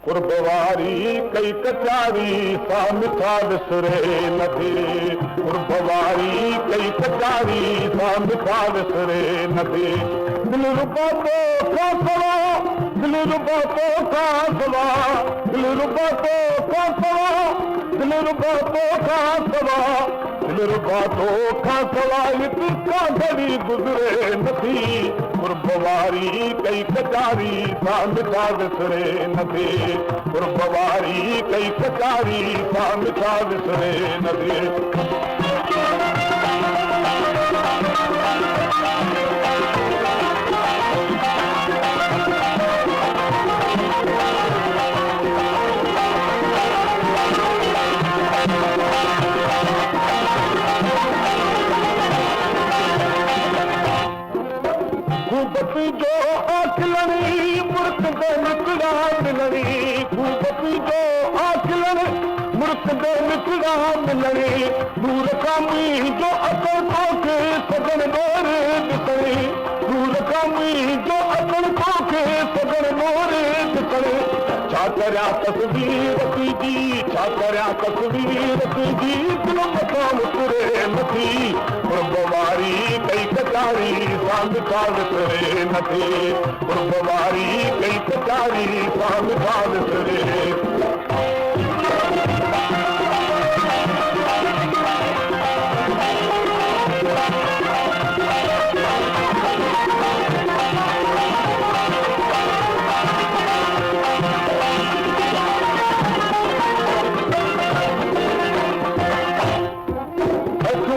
कुर्बवारी कई कचारी सा मिठा विसरे नथी कुर्बवारी कई कचारी सा मिठा विसरे नथी दिल रुपा तो कासवा दिल रुपा तो कासवा दिल रुपा तो कासवा दिल रुपा तो कासवा दिल रुपा तो कासवा इतका घड़ी गुजरे नथी कुर्बवारी कई कचारी सा मिठा विसरे नथी कुर्बवारी कई कचारी सा मिठा विसरे नथी खूबती जो आखलनी मुर्त दे निकड़ा मिलनी खूबती जो आखलनी मुर्त दे निकड़ा मिलनी दूर कामी जो अकल पाके सगन मोरे दिसणी दूर कामी जो अकल पाके सगन मोरे दिसणी छा करया तस्वीर तुझी छा करया तस्वीर तुझी दिल मथां मुकरे नथी कुर्बवारी कई कचारी सा मिठा विसरे नथी कुर्बवारी कई कचारी सा मिठा विसरे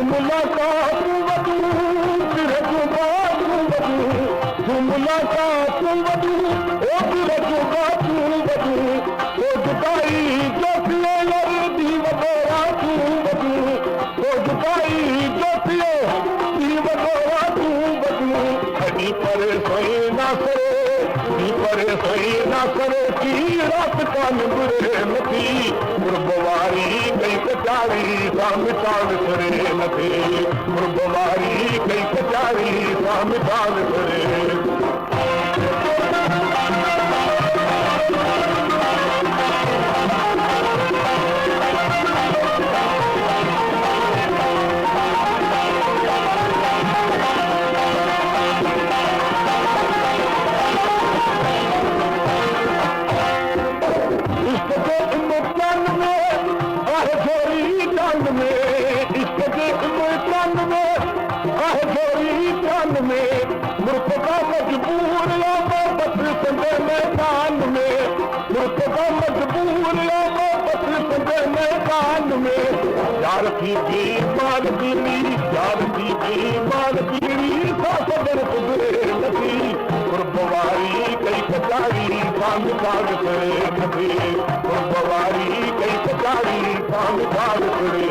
मुलाकात वधू फिर बात वधू मुलाकात वधू ओ फिर बात वधू ओ जुदाई जो पिए दी वगोरा तू वधू ओ जुदाई जो पिए दी वगोरा तू वधू कभी परे सोई ना करे कभी परे सोई ना करे की रात का निबरे नथी कुर्बवारी कई कचारी सा मिठा विसरे नथी कुर्बवारी कई कचारी सा मिठा विसरे मुर्तका मजबूर या मोहब्बत संगे मैदान में मुर्तका मजबूर या मोहब्बत संगे मैदान में यार की बीमार पीली यार की बीमार पीली सा सदर गुजरे नथी कुर्बवारी कई कचारी सा मिठा विसरे नथी कुर्बवारी कई कचारी सा मिठा विसरे